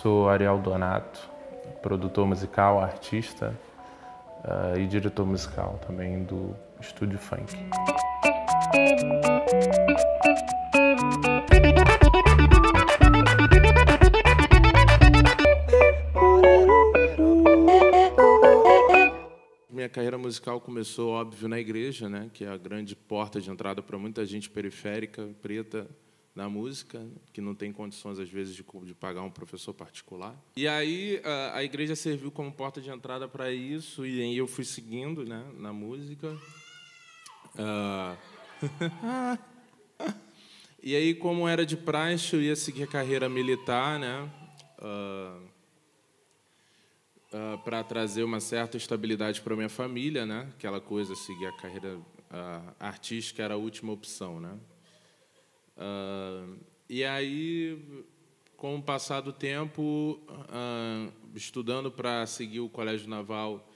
sou Ariel Donato, produtor musical, artista e diretor musical também do Estúdio Funk. Minha carreira musical começou, óbvio, na igreja, né, que é a grande porta de entrada para muita gente periférica, preta, na música, que não tem condições, às vezes, de pagar um professor particular. E aí a igreja serviu como porta de entrada para isso, e aí eu fui seguindo, né, na música. E aí, como era de praxe, eu ia seguir a carreira militar, né, para trazer uma certa estabilidade para a minha família, né, aquela coisa, seguir a carreira artística era a última opção, né. E aí, com o passar do tempo, estudando para seguir o Colégio Naval,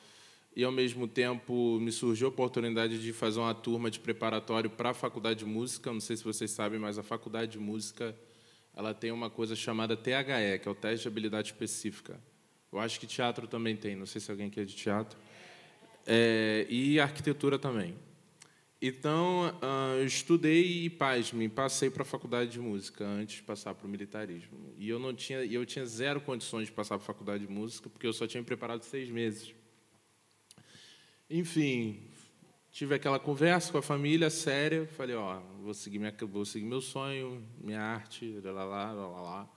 e, ao mesmo tempo, me surgiu a oportunidade de fazer uma turma de preparatório para a Faculdade de Música. Não sei se vocês sabem, mas a Faculdade de Música ela tem uma coisa chamada THE, que é o Teste de Habilidade Específica. Eu acho que teatro também tem, não sei se alguém aqui é de teatro. E arquitetura também. Então, eu estudei e, pasme, passei para a faculdade de música antes de passar para o militarismo. E eu tinha zero condições de passar para a faculdade de música, porque eu só tinha me preparado 6 meses. Enfim, tive aquela conversa com a família séria, falei, ó, vou seguir meu sonho, minha arte, lá.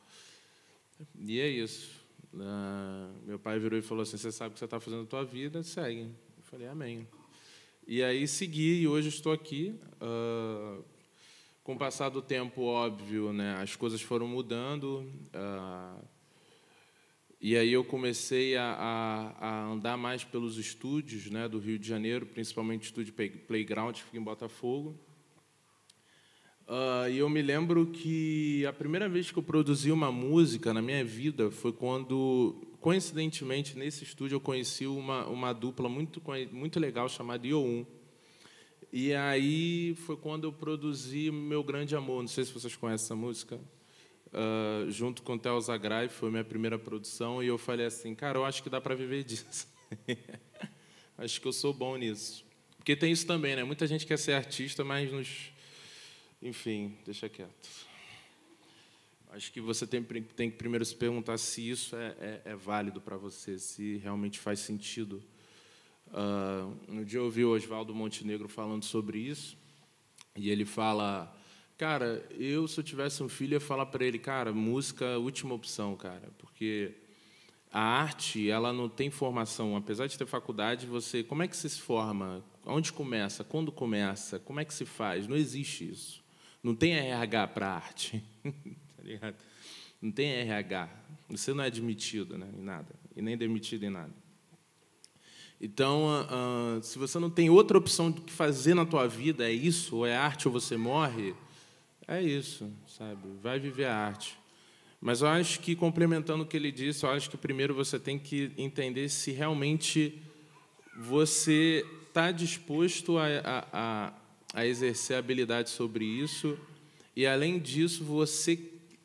E é isso. Meu pai virou e falou assim, você sabe o que você está fazendo na tua vida, segue. Eu falei, amém. E aí segui, e hoje estou aqui. Com o passar do tempo, óbvio, né, as coisas foram mudando. E aí eu comecei a andar mais pelos estúdios, né, do Rio de Janeiro, principalmente o estúdio Playground, que fica em Botafogo. E eu me lembro que a primeira vez que eu produzi uma música na minha vida foi quando, coincidentemente, nesse estúdio eu conheci uma dupla muito legal chamada Io1. E aí foi quando eu produzi Meu Grande Amor. Não sei se vocês conhecem essa música. Junto com o Theo Zagrai, foi minha primeira produção. E eu falei assim, cara, eu acho que dá para viver disso. Acho que eu sou bom nisso. Porque tem isso também, né? Muita gente quer ser artista, mas enfim, deixa quieto. Acho que você tem que primeiro se perguntar se isso é válido para você, se realmente faz sentido. No dia eu ouvi o Oswaldo Montenegro falando sobre isso, e ele fala, cara, se eu tivesse um filho, eu ia falar para ele, cara, música é a última opção, cara, porque a arte, ela não tem formação. Apesar de ter faculdade, como é que você se forma? Onde começa? Quando começa? Como é que se faz? Não existe isso. Não tem RH para arte. Tá ligado? Não tem RH. Você não é admitido, né, em nada. E nem demitido em nada. Então, se você não tem outra opção do que fazer na tua vida, é isso, ou é arte ou você morre, é isso, sabe? Vai viver a arte. Mas eu acho que, complementando o que ele disse, eu acho que primeiro você tem que entender se realmente você está disposto a exercer habilidade sobre isso, e, além disso,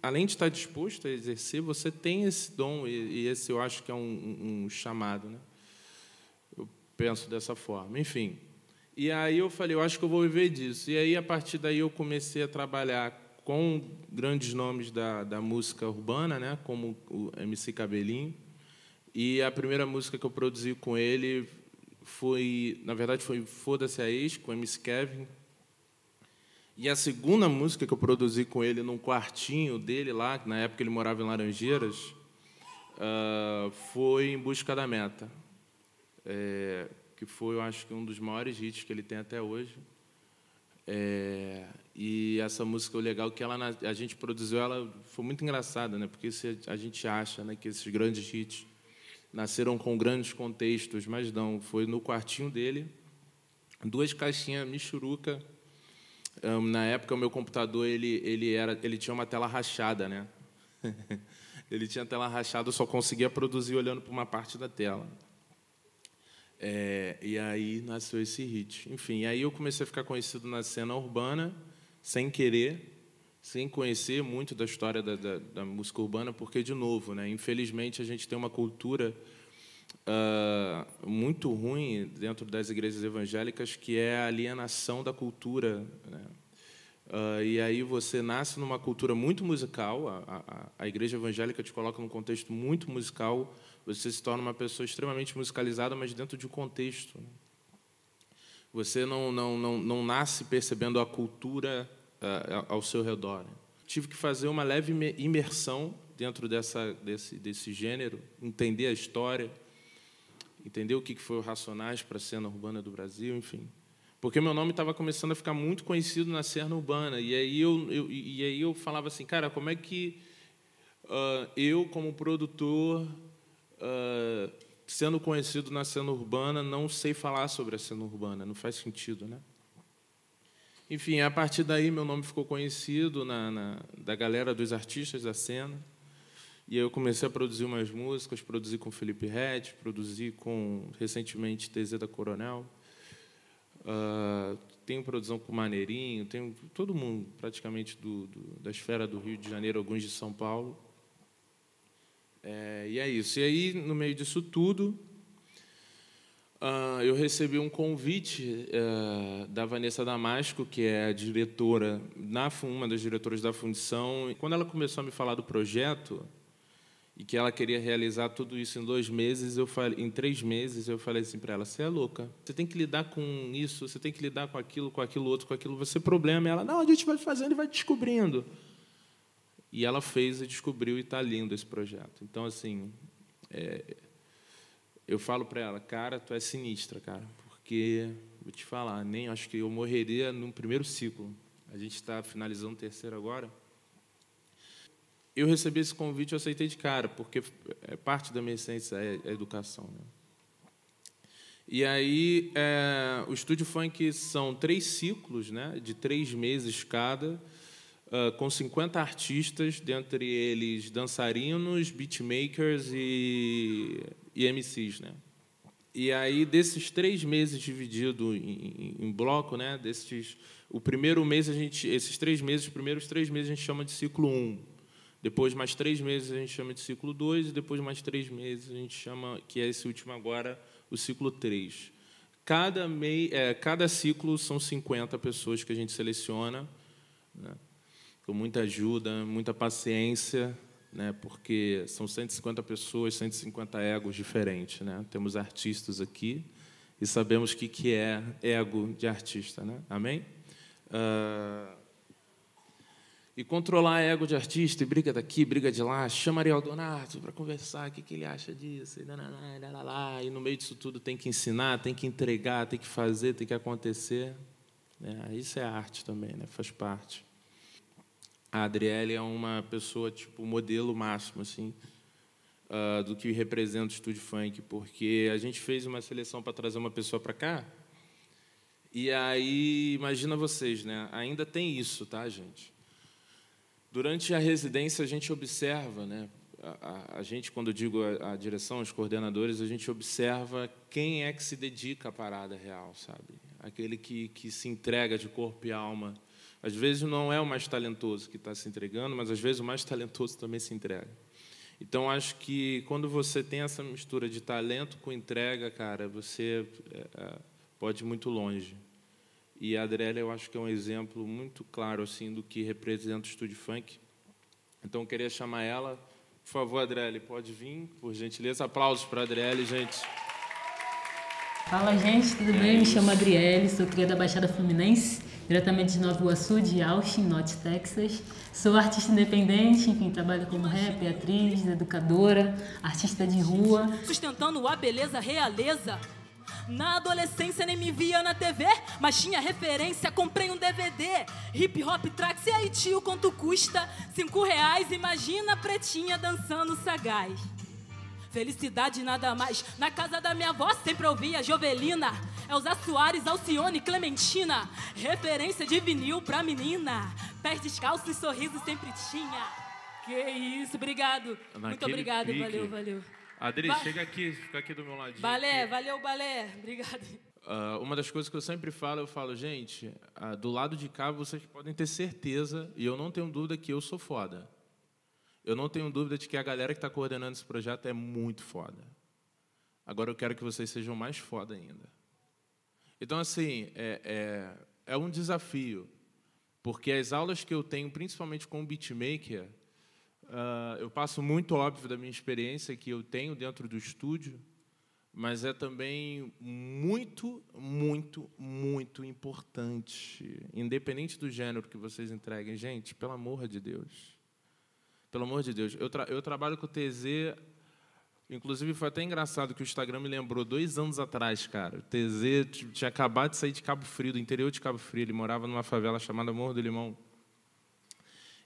além de estar disposto a exercer, você tem esse dom, e esse eu acho que é um chamado, né? Eu penso dessa forma. Enfim, e aí eu falei, eu acho que eu vou viver disso. E aí, a partir daí, eu comecei a trabalhar com grandes nomes da música urbana, né, como o MC Cabelinho. E a primeira música que eu produzi com ele na verdade, foi Foda-se a Ex, com o MC Kevin. E a segunda música que eu produzi com ele num quartinho dele lá, na época ele morava em Laranjeiras, foi Em Busca da Meta, que foi, eu acho que, um dos maiores hits que ele tem até hoje. E essa música, o legal é que a gente produziu ela, foi muito engraçada, né? Porque a gente acha, né, que esses grandes hits nasceram com grandes contextos, mas não, foi no quartinho dele, 2 caixinhas michuruca. Na época, o meu computador ele tinha uma tela rachada, né? Ele tinha tela rachada, eu só conseguia produzir olhando para uma parte da tela. E aí nasceu esse hit. Enfim, aí eu comecei a ficar conhecido na cena urbana, sem querer, sem conhecer muito da história da música urbana, porque, de novo, né, infelizmente, a gente tem uma cultura muito ruim dentro das igrejas evangélicas, que é a alienação da cultura, né? E aí você nasce numa cultura muito musical, a igreja evangélica te coloca num contexto muito musical, você se torna uma pessoa extremamente musicalizada, mas dentro de um contexto, né? Você não nasce percebendo a cultura ao seu redor, né? Tive que fazer uma leve imersão dentro desse gênero, entender a história, entender o que foi o Racionais para a cena urbana do Brasil, enfim. Porque meu nome estava começando a ficar muito conhecido na cena urbana. E aí eu falava assim, cara, como é que eu, como produtor, sendo conhecido na cena urbana, não sei falar sobre a cena urbana? Não faz sentido, né? Enfim, a partir daí, meu nome ficou conhecido da galera dos artistas da cena. E aí eu comecei a produzir umas músicas, produzi com Felipe Ret, produzi recentemente, TZ da Coronel. Tenho produção com Maneirinho, tenho todo mundo, praticamente, da esfera do Rio de Janeiro, alguns de São Paulo. E é isso. E aí, no meio disso tudo, eu recebi um convite da Vanessa Damasco, que é a diretora, uma das diretoras da Fundição. E quando ela começou a me falar do projeto, e que ela queria realizar tudo isso em 2 meses, em 3 meses, eu falei assim para ela, você é louca, você tem que lidar com isso, você tem que lidar com aquilo outro, com aquilo, você problema. E ela, não, a gente vai fazendo e vai descobrindo. E ela fez e descobriu, e está lindo esse projeto. Então, assim, eu falo para ela, cara, tu é sinistra, cara, porque, vou te falar, nem acho que eu morreria no primeiro ciclo. A gente está finalizando o 3º agora. Eu recebi esse convite, eu aceitei de cara, porque parte da minha essência é a educação, né? E aí, o Estúdio Funk são 3 ciclos, né, de 3 meses cada, com 50 artistas, dentre eles dançarinos, beatmakers e MCs, né? E aí, desses 3 meses dividido em bloco, né, o primeiro mês, esses 3 meses, os primeiros 3 meses a gente chama de ciclo 1. Depois, mais 3 meses, a gente chama de ciclo 2, e depois, mais 3 meses, a gente chama, que é esse último agora, o ciclo 3. Cada ciclo são 50 pessoas que a gente seleciona, né, com muita ajuda, muita paciência, né, porque são 150 pessoas, 150 egos diferentes, né? Temos artistas aqui e sabemos o que é ego de artista, né? Amém? E controlar ego de artista, e briga daqui, briga de lá, chama Ariel Donato para conversar, o que ele acha disso, e no meio disso tudo tem que ensinar, tem que entregar, tem que fazer, tem que acontecer. Isso é arte também, né? Faz parte. A Adriele é uma pessoa, tipo, modelo máximo, assim, do que representa o Estúdio Funk, porque a gente fez uma seleção para trazer uma pessoa para cá, e aí, imagina vocês, né? Ainda tem isso, tá, gente? Durante a residência, a gente observa, né? A gente, quando eu digo a direção, os coordenadores, a gente observa quem é que se dedica à parada real, sabe? Aquele que se entrega de corpo e alma. Às vezes não é o mais talentoso que está se entregando, mas às vezes o mais talentoso também se entrega. Então, acho que quando você tem essa mistura de talento com entrega, cara, você pode ir muito longe. E a Adriele, eu acho que é um exemplo muito claro assim do que representa o Estúdio Funk. Então, eu queria chamar ela. Por favor, Adriele, pode vir, por gentileza. Aplausos para a Adriele, gente. Fala, gente, tudo bem? Me chamo Adriele, sou cria da Baixada Fluminense, diretamente de Nova Iguaçu, de Austin, Norte Texas. Sou artista independente, enfim, trabalho como rap, atriz, educadora, artista de rua. Sustentando a beleza, realeza. Na adolescência nem me via na TV, mas tinha referência, comprei um DVD. Hip Hop Tracks, e aí tio, quanto custa? R$5, imagina a pretinha dançando sagaz. Felicidade nada mais, na casa da minha avó sempre ouvia Jovelina, Elza Soares, Alcione, Clementina. Referência de vinil pra menina, pés descalços e sorriso sempre tinha. Que isso, obrigado. Muito obrigado, valeu. Adri, chega aqui, fica aqui do meu ladinho. Balé, valeu, balé. Obrigado. Uma das coisas que eu sempre falo, gente, do lado de cá vocês podem ter certeza, e eu não tenho dúvida que eu sou foda. Eu não tenho dúvida de que a galera que está coordenando esse projeto é muito foda. Agora eu quero que vocês sejam mais foda ainda. Então, assim, é um desafio, porque as aulas que eu tenho, principalmente com o beatmaker, eu passo muito óbvio da minha experiência que eu tenho dentro do estúdio, mas é também muito, muito, muito importante, independente do gênero que vocês entreguem. Gente, pelo amor de Deus. Pelo amor de Deus. Eu trabalho com o TZ, inclusive foi até engraçado que o Instagram me lembrou 2 anos atrás, cara. O TZ tinha acabado de sair de Cabo Frio, do interior de Cabo Frio. Ele morava numa favela chamada Morro do Limão.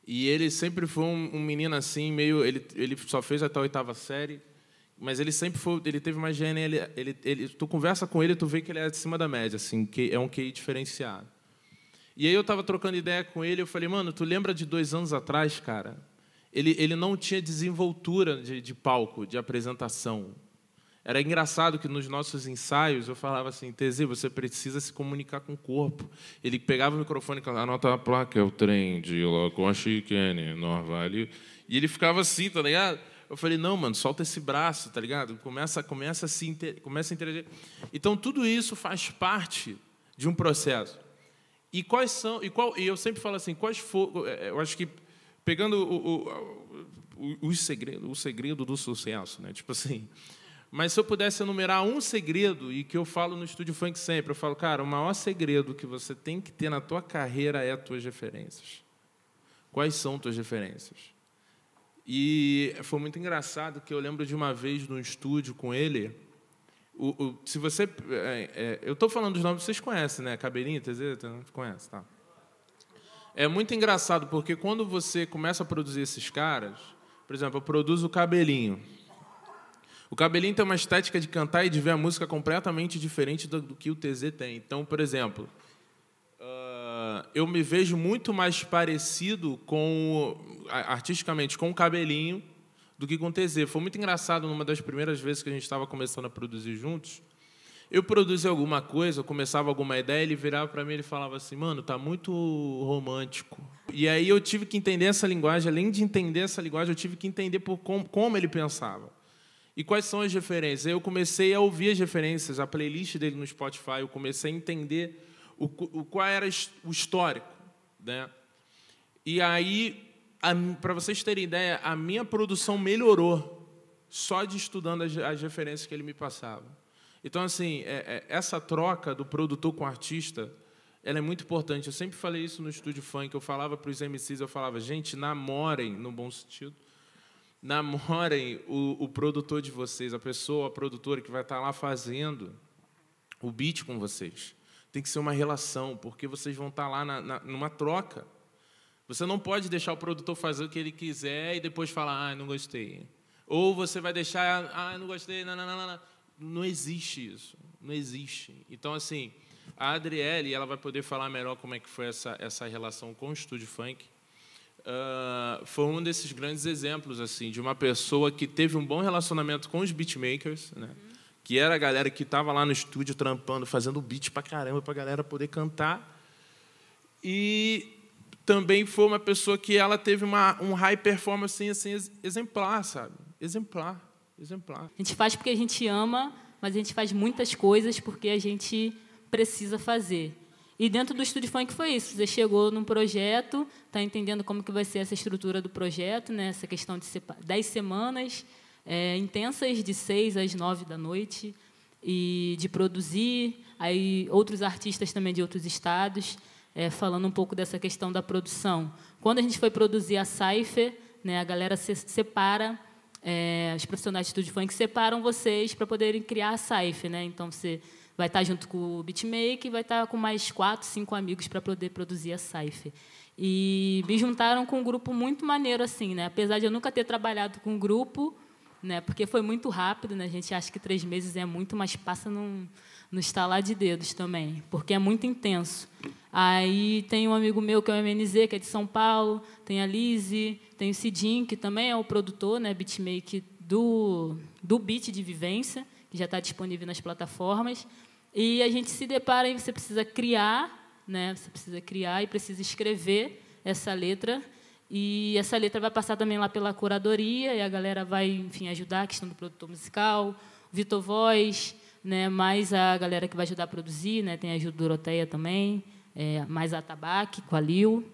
E ele sempre foi um menino assim, meio... Ele só fez até a 8ª série, mas ele sempre foi... Ele teve uma gene... Tu conversa com ele, tu vê que ele é acima da média, assim, que é um QI diferenciado. E aí eu estava trocando ideia com ele, eu falei, mano, tu lembra de 2 anos atrás, cara? Ele não tinha desenvoltura de palco, de apresentação. Era engraçado que nos nossos ensaios eu falava assim, TZ, você precisa se comunicar com o corpo. Ele pegava o microfone e falava, anota a placa, é o trem de lá com a chicane, Norvale. E ele ficava assim, tá ligado? Eu falei, não, mano, solta esse braço, tá ligado? Começa a interagir. Então, tudo isso faz parte de um processo. E eu sempre falo assim, quais foram... Eu acho que, pegando o segredo do sucesso, né? Tipo assim... Mas se eu pudesse enumerar um segredo, e que eu falo no Estúdio Funk sempre, eu falo, cara, o maior segredo que você tem que ter na tua carreira é as tuas referências. Quais são tuas referências? E foi muito engraçado que eu lembro de uma vez no estúdio com ele, se você... eu estou falando dos nomes, vocês conhecem, né? Cabelinho, TZ? Conhece, tá? É muito engraçado, porque quando você começa a produzir esses caras, por exemplo, eu produzo o Cabelinho. O Cabelinho tem uma estética de cantar e de ver a música completamente diferente do que o TZ tem. Então, por exemplo, eu me vejo muito mais parecido artisticamente com o Cabelinho do que com o TZ. Foi muito engraçado, numa das primeiras vezes que a gente estava começando a produzir juntos, eu produzia alguma coisa, eu começava alguma ideia, ele virava para mim e falava assim, mano, tá muito romântico. E aí eu tive que entender essa linguagem, além de entender essa linguagem, eu tive que entender como ele pensava. E quais são as referências? Eu comecei a ouvir as referências, a playlist dele no Spotify, eu comecei a entender qual era o histórico, né? E aí, para vocês terem ideia, a minha produção melhorou só de estudando as referências que ele me passava. Então, assim, essa troca do produtor com o artista, ela é muito importante. Eu sempre falei isso no Estúdio Funk, eu falava para os MCs, eu falava, gente, namorem, no bom sentido, namorem o produtor de vocês, a produtora que vai estar lá fazendo o beat com vocês. Tem que ser uma relação, porque vocês vão estar lá numa troca. Você não pode deixar o produtor fazer o que ele quiser e depois falar, não gostei. Ou você vai deixar, não gostei, não. Não existe isso, não existe. Então, assim, a Adriele, ela vai poder falar melhor como é que foi essa relação com o Estúdio Funk. Foi um desses grandes exemplos assim de uma pessoa que teve um bom relacionamento com os beatmakers, né? Que era a galera que estava lá no estúdio trampando, fazendo beat pra caramba para a galera poder cantar. E também foi uma pessoa que ela teve um high performance assim, exemplar, sabe? Exemplar. A gente faz porque a gente ama, mas a gente faz muitas coisas porque a gente precisa fazer. E dentro do Estúdio Funk foi isso. Você chegou num projeto, está entendendo como que vai ser essa estrutura do projeto, né? Essa questão de 10 semanas intensas, de 6 às 9 da noite, e de produzir. Aí outros artistas também de outros estados, falando um pouco dessa questão da produção. Quando a gente foi produzir a Cypher, né, a galera se separa, os profissionais de Estúdio Funk separam vocês para poderem criar a Cypher, né? Então, você vai estar junto com o beatmaker e vai estar com mais 4, 5 amigos para poder produzir a Cypher. E me juntaram com um grupo muito maneiro, assim, né? Apesar de eu nunca ter trabalhado com um grupo, né? Porque foi muito rápido, né? A gente acha que 3 meses é muito, mas passa no estalar de dedos também, porque é muito intenso. Aí tem um amigo meu, que é o MNZ, que é de São Paulo, tem a Lizzy, tem o Cidinho, que também é o produtor, né? Beatmaker do beat de vivência, que já está disponível nas plataformas. E a gente se depara e você precisa criar, né? Você precisa criar e precisa escrever essa letra. E essa letra vai passar também lá pela curadoria e a galera vai, enfim, ajudar a questão do produtor musical, o Vitor Voz, né? Mais a galera que vai ajudar a produzir, né? Tem a ajuda do Doroteia também, mais a Tabaque com a Lil.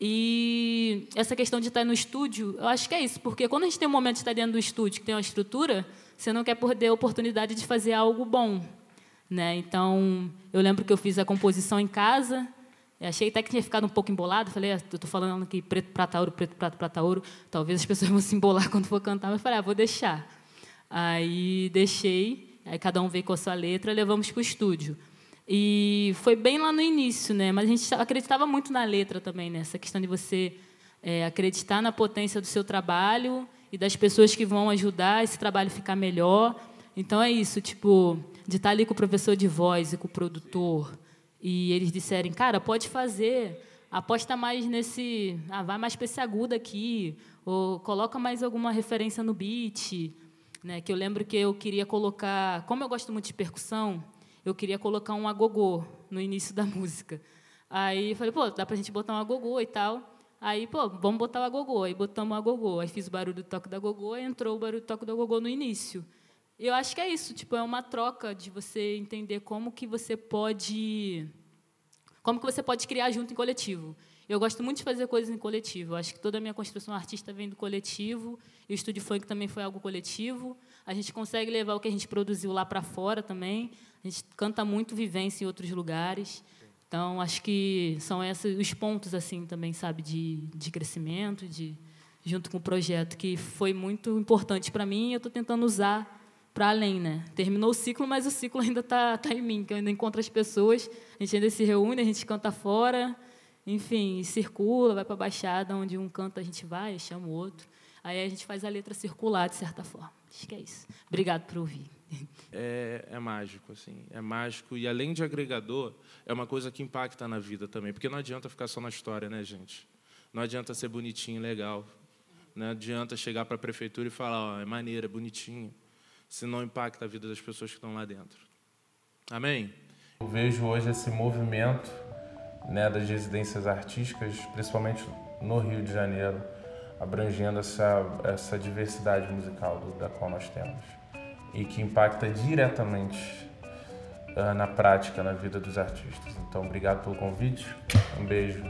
E essa questão de estar no estúdio, eu acho que é isso, porque quando a gente tem um momento de estar dentro do estúdio, que tem uma estrutura, você não quer perder a oportunidade de fazer algo bom, né? Então, eu lembro que eu fiz a composição em casa, achei até que tinha ficado um pouco embolado, falei, eu estou falando aqui preto, prata, ouro, preto, prata, prata, ouro, talvez as pessoas vão se embolar quando for cantar, mas eu falei, vou deixar. Aí deixei, aí cada um veio com a sua letra, levamos para o estúdio. E foi bem lá no início, né? Mas a gente acreditava muito na letra também, né? Essa questão de você acreditar na potência do seu trabalho e das pessoas que vão ajudar esse trabalho ficar melhor. Então, é isso, tipo, de estar ali com o professor de voz e com o produtor, e eles disserem, cara, pode fazer, aposta mais nesse... vai mais para esse agudo aqui, ou coloca mais alguma referência no beat, né? Que eu lembro que eu queria colocar... Como eu gosto muito de percussão, eu queria colocar um agogô no início da música. Aí eu falei, pô, dá para a gente botar um agogô e tal. Aí, pô, vamos botar o agogô. Aí botamos o agogô. Aí fiz o barulho do toque do agogô e entrou o barulho do toque do agogô no início. E eu acho que é isso, tipo, é uma troca de você entender como que você pode criar junto em coletivo. Eu gosto muito de fazer coisas em coletivo. Eu acho que toda a minha construção artística vem do coletivo. E o Estúdio Funk também foi algo coletivo. A gente consegue levar o que a gente produziu lá para fora também. A gente canta muito vivência em outros lugares. Então, acho que são esses os pontos assim também, sabe, de crescimento, junto com o projeto, que foi muito importante para mim e eu estou tentando usar para além, né? Terminou o ciclo, mas o ciclo ainda tá em mim, que eu ainda encontro as pessoas, a gente ainda se reúne, a gente canta fora, enfim, circula, vai para a Baixada, onde um canta a gente vai, chama o outro. Aí a gente faz a letra circular, de certa forma. Acho que é isso. Obrigado por ouvir. É mágico, assim. É mágico. E, além de agregador, é uma coisa que impacta na vida também. Porque não adianta ficar só na história, né, gente? Não adianta ser bonitinho, legal. Não adianta chegar para a prefeitura e falar, é maneiro, é bonitinho. Se não impacta a vida das pessoas que estão lá dentro. Amém? Eu vejo hoje esse movimento, né, das residências artísticas, principalmente no Rio de Janeiro, abrangendo essa diversidade musical da qual nós temos e que impacta diretamente na prática, na vida dos artistas. Então, obrigado pelo convite. Um beijo.